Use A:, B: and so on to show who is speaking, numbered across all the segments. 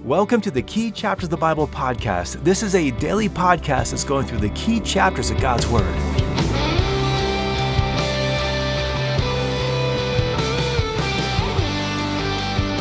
A: Welcome to the Key Chapters of the Bible podcast. This is a daily podcast that's going through the key chapters of God's Word.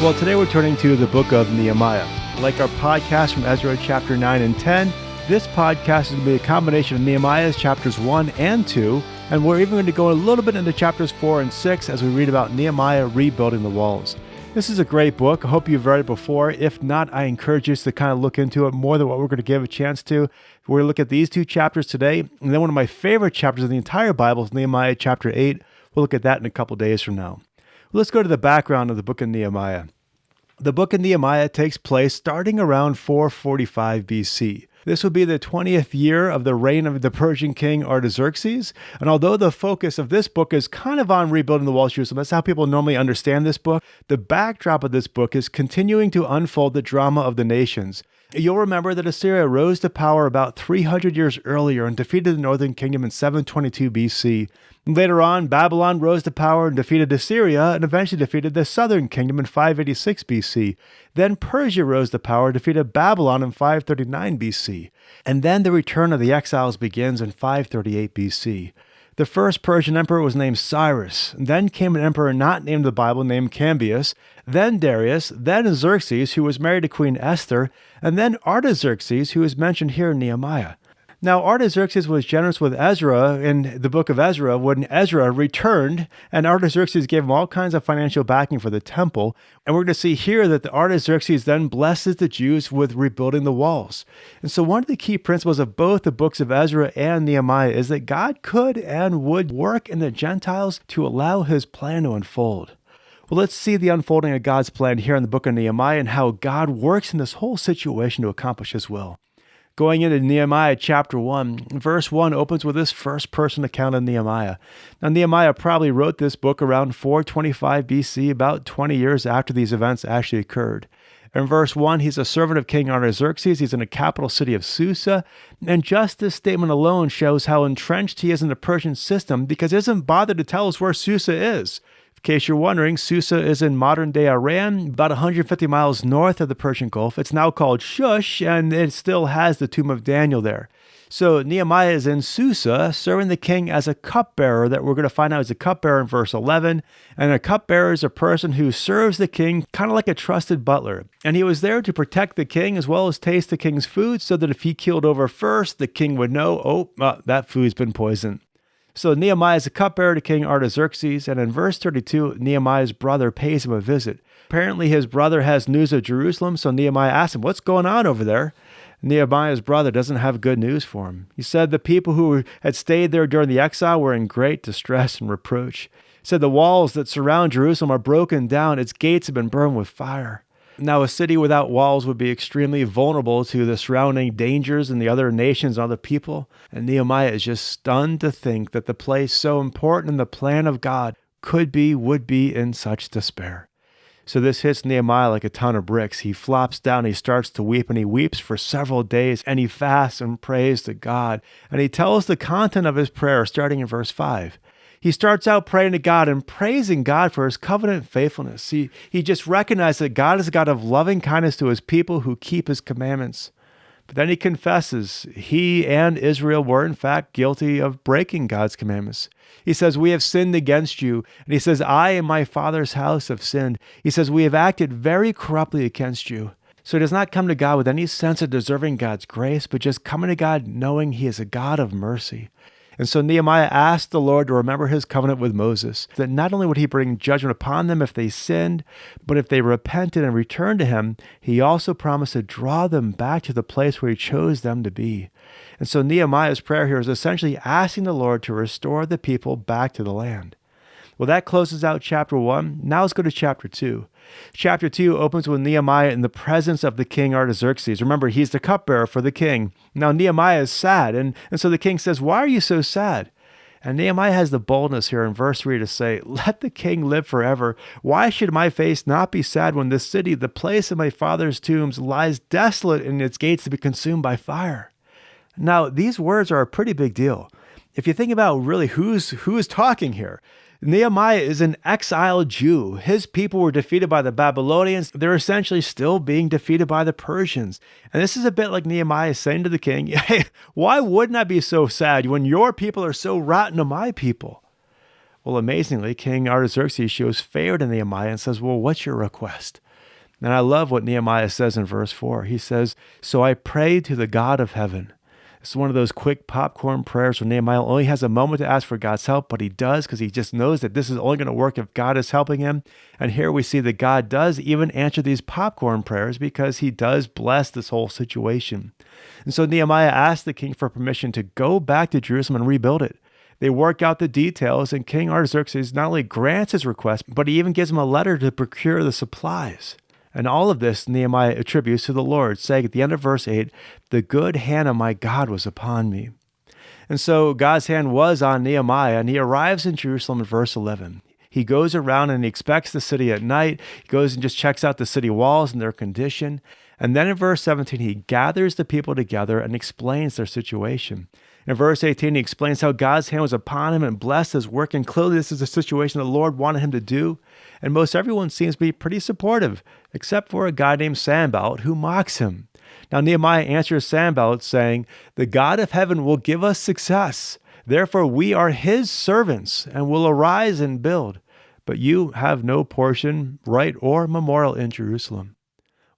A: Well, today we're turning to the book of Nehemiah. Like our podcast from Ezra chapter 9 and 10, this podcast is going to be a combination of Nehemiah's chapters 1 and 2, and we're even going to go a little bit into chapters 4 and 6 as we read about Nehemiah rebuilding the walls. This is a great book. I hope you've read it before. If not, I encourage you to kind of look into it more than what we're going to give a chance to. We're going to look at these two chapters today. And then one of my favorite chapters of the entire Bible is Nehemiah chapter 8. We'll look at that in a couple days from now. Let's go to the background of the book of Nehemiah. The book of Nehemiah takes place starting around 445 BC. This would be the 20th year of the reign of the Persian king Artaxerxes. And although the focus of this book is kind of on rebuilding the walls of Jerusalem, that's how people normally understand this book, the backdrop of this book is continuing to unfold the drama of the nations. You'll remember that Assyria rose to power about 300 years earlier and defeated the northern kingdom in 722 BC. Later on, Babylon rose to power and defeated Assyria and eventually defeated the southern kingdom in 586 BC. Then Persia rose to power and defeated Babylon in 539 BC. And then the return of the exiles begins in 538 BC. The first Persian emperor was named Cyrus. Then came an emperor not named in the Bible named Cambyses, then Darius, then Xerxes, who was married to Queen Esther, and then Artaxerxes, who is mentioned here in Nehemiah. Now, Artaxerxes was generous with Ezra in the book of Ezra when Ezra returned, and Artaxerxes gave him all kinds of financial backing for the temple. And we're going to see here that the Artaxerxes then blesses the Jews with rebuilding the walls. And so one of the key principles of both the books of Ezra and Nehemiah is that God could and would work in the Gentiles to allow his plan to unfold. Well, let's see the unfolding of God's plan here in the book of Nehemiah and how God works in this whole situation to accomplish his will. Going into Nehemiah chapter 1, verse 1 opens with this first-person account of Nehemiah. Now, Nehemiah probably wrote this book around 425 BC, about 20 years after these events actually occurred. In verse 1, he's a servant of King Artaxerxes. He's in the capital city of Susa. And just this statement alone shows how entrenched he is in the Persian system because he doesn't bother to tell us where Susa is. In case you're wondering, Susa is in modern-day Iran, about 150 miles north of the Persian Gulf. It's now called Shush, and it still has the tomb of Daniel there. So Nehemiah is in Susa, serving the king as a cupbearer that we're going to find out is a cupbearer in verse 11. And a cupbearer is a person who serves the king kind of like a trusted butler. And he was there to protect the king as well as taste the king's food so that if he keeled over first, the king would know, that food's been poisoned. So Nehemiah is a cupbearer to King Artaxerxes, and in verse 32, Nehemiah's brother pays him a visit. Apparently his brother has news of Jerusalem, so Nehemiah asks him, what's going on over there? Nehemiah's brother doesn't have good news for him. He said the people who had stayed there during the exile were in great distress and reproach. He said the walls that surround Jerusalem are broken down, its gates have been burned with fire. Now, a city without walls would be extremely vulnerable to the surrounding dangers and the other nations and other people. And Nehemiah is just stunned to think that the place so important in the plan of God would be in such despair. So this hits Nehemiah like a ton of bricks. He flops down, he starts to weep, and he weeps for several days, and he fasts and prays to God. And he tells the content of his prayer starting in verse 5. He starts out praying to God and praising God for his covenant faithfulness. He just recognized that God is a God of loving kindness to his people who keep his commandments. But then he confesses he and Israel were in fact guilty of breaking God's commandments. He says, we have sinned against you. And he says, I and my father's house have sinned. He says, we have acted very corruptly against you. So he does not come to God with any sense of deserving God's grace, but just coming to God knowing he is a God of mercy. And so Nehemiah asked the Lord to remember his covenant with Moses, that not only would he bring judgment upon them if they sinned, but if they repented and returned to him, he also promised to draw them back to the place where he chose them to be. And so Nehemiah's prayer here is essentially asking the Lord to restore the people back to the land. Well, that closes out chapter 1. Now let's go to chapter 2. Chapter 2 opens with Nehemiah in the presence of the king Artaxerxes. Remember, he's the cupbearer for the king. Now Nehemiah is sad, and so the king says, why are you so sad? And Nehemiah has the boldness here in verse 3 to say, let the king live forever. Why should my face not be sad when this city, the place of my father's tombs, lies desolate and its gates to be consumed by fire? Now, these words are a pretty big deal. If you think about really who is talking here, Nehemiah is an exiled Jew. His people were defeated by the Babylonians. They're essentially still being defeated by the Persians. And this is a bit like Nehemiah saying to the king, hey, why wouldn't I be so sad when your people are so rotten to my people? Well, amazingly, King Artaxerxes shows favor to Nehemiah and says, well, what's your request? And I love what Nehemiah says in verse 4. He says, so I prayed to the God of heaven. It's one of those quick popcorn prayers where Nehemiah only has a moment to ask for God's help, but he does because he just knows that this is only going to work if God is helping him. And here we see that God does even answer these popcorn prayers because he does bless this whole situation. And so Nehemiah asked the king for permission to go back to Jerusalem and rebuild it. They work out the details, and King Artaxerxes not only grants his request, but he even gives him a letter to procure the supplies. And all of this Nehemiah attributes to the Lord, saying at the end of verse 8, the good hand of my God was upon me. And so God's hand was on Nehemiah, and he arrives in Jerusalem in verse 11. He goes around and he inspects the city at night. He goes and just checks out the city walls and their condition. And then in verse 17, he gathers the people together and explains their situation. In verse 18, he explains how God's hand was upon him and blessed his work. And clearly this is a situation the Lord wanted him to do. And most everyone seems to be pretty supportive, except for a guy named Sanballat who mocks him. Now Nehemiah answers Sanballat saying, the God of heaven will give us success. Therefore we are his servants and will arise and build. But you have no portion, right, or memorial in Jerusalem.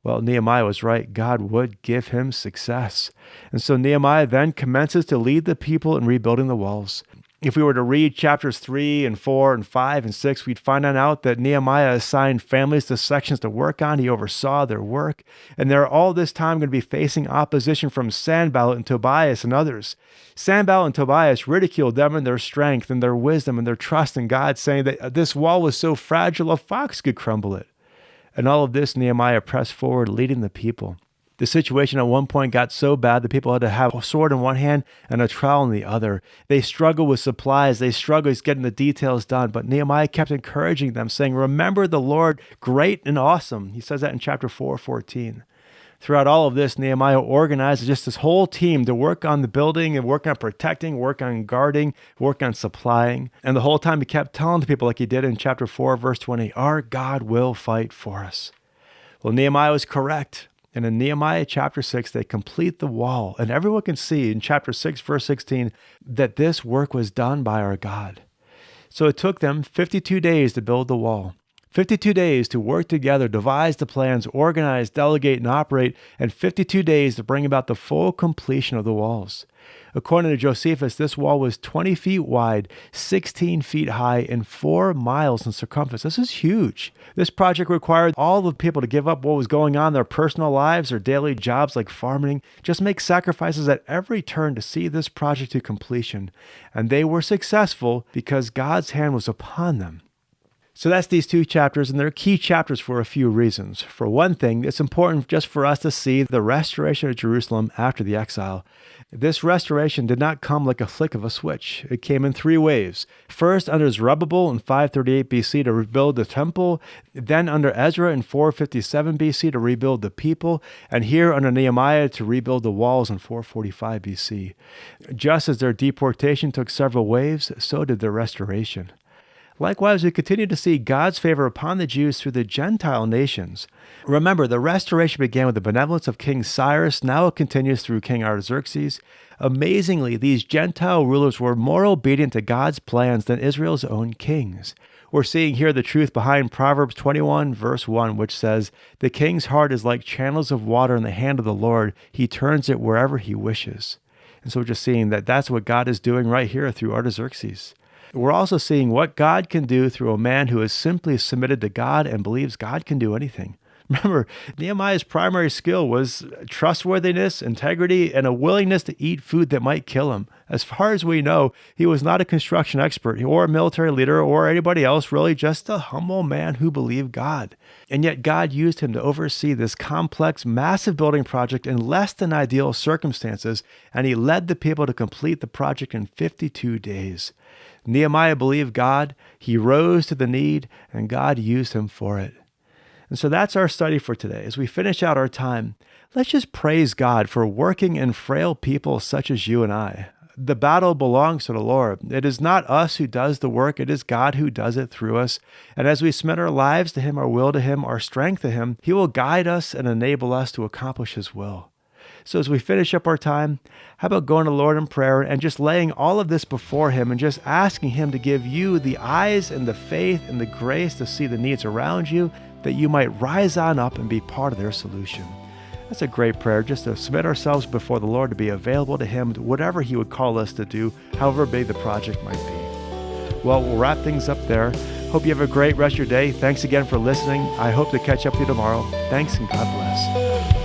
A: Well, Nehemiah was right. God would give him success. And so Nehemiah then commences to lead the people in rebuilding the walls. If we were to read chapters 3 and 4 and 5 and 6, we'd find out that Nehemiah assigned families to sections to work on. He oversaw their work. And they're all this time going to be facing opposition from Sanballat and Tobias and others. Sanballat and Tobias ridiculed them and their strength and their wisdom and their trust in God, saying that this wall was so fragile a fox could crumble it. And all of this, Nehemiah pressed forward, leading the people. The situation at one point got so bad the people had to have a sword in one hand and a trowel in the other. They struggled with supplies. They struggled with getting the details done. But Nehemiah kept encouraging them, saying, remember the Lord, great and awesome. He says that in chapter 4:14. Throughout all of this, Nehemiah organized just this whole team to work on the building and work on protecting, work on guarding, work on supplying. And the whole time he kept telling the people like he did in chapter 4, verse 20, our God will fight for us. Well, Nehemiah was correct. And in Nehemiah chapter 6, they complete the wall. And everyone can see in chapter 6, verse 16, that this work was done by our God. So it took them 52 days to build the wall. 52 days to work together, devise the plans, organize, delegate, and operate, and 52 days to bring about the full completion of the walls. According to Josephus, this wall was 20 feet wide, 16 feet high, and 4 miles in circumference. This is huge. This project required all the people to give up what was going on in their personal lives or daily jobs like farming, just make sacrifices at every turn to see this project to completion. And they were successful because God's hand was upon them. So that's these two chapters, and they're key chapters for a few reasons. For one thing, it's important just for us to see the restoration of Jerusalem after the exile. This restoration did not come like a flick of a switch. It came in 3 waves. First, under Zerubbabel in 538 BC to rebuild the temple, then under Ezra in 457 BC to rebuild the people, and here under Nehemiah to rebuild the walls in 445 BC. Just as their deportation took several waves, so did their restoration. Likewise, we continue to see God's favor upon the Jews through the Gentile nations. Remember, the restoration began with the benevolence of King Cyrus. Now it continues through King Artaxerxes. Amazingly, these Gentile rulers were more obedient to God's plans than Israel's own kings. We're seeing here the truth behind Proverbs 21, verse 1, which says, the king's heart is like channels of water in the hand of the Lord. He turns it wherever he wishes. And so we're just seeing that that's what God is doing right here through Artaxerxes. We're also seeing what God can do through a man who is simply submitted to God and believes God can do anything. Remember, Nehemiah's primary skill was trustworthiness, integrity, and a willingness to eat food that might kill him. As far as we know, he was not a construction expert or a military leader or anybody else, really just a humble man who believed God. And yet God used him to oversee this complex, massive building project in less than ideal circumstances, and he led the people to complete the project in 52 days. Nehemiah believed God, he rose to the need, and God used him for it. And so that's our study for today. As we finish out our time, let's just praise God for working in frail people such as you and I. the battle belongs to the Lord. It is not us who does the work. It is God who does it through us. And as we submit our lives to Him, our will to Him, our strength to Him, He will guide us and enable us to accomplish His will. So as we finish up our time, how about going to the Lord in prayer and just laying all of this before Him and just asking Him to give you the eyes and the faith and the grace to see the needs around you, that you might rise on up and be part of their solution. That's a great prayer, just to submit ourselves before the Lord, to be available to Him, whatever He would call us to do, however big the project might be. Well, we'll wrap things up there. Hope you have a great rest of your day. Thanks again for listening. I hope to catch up with you tomorrow. Thanks, and God bless.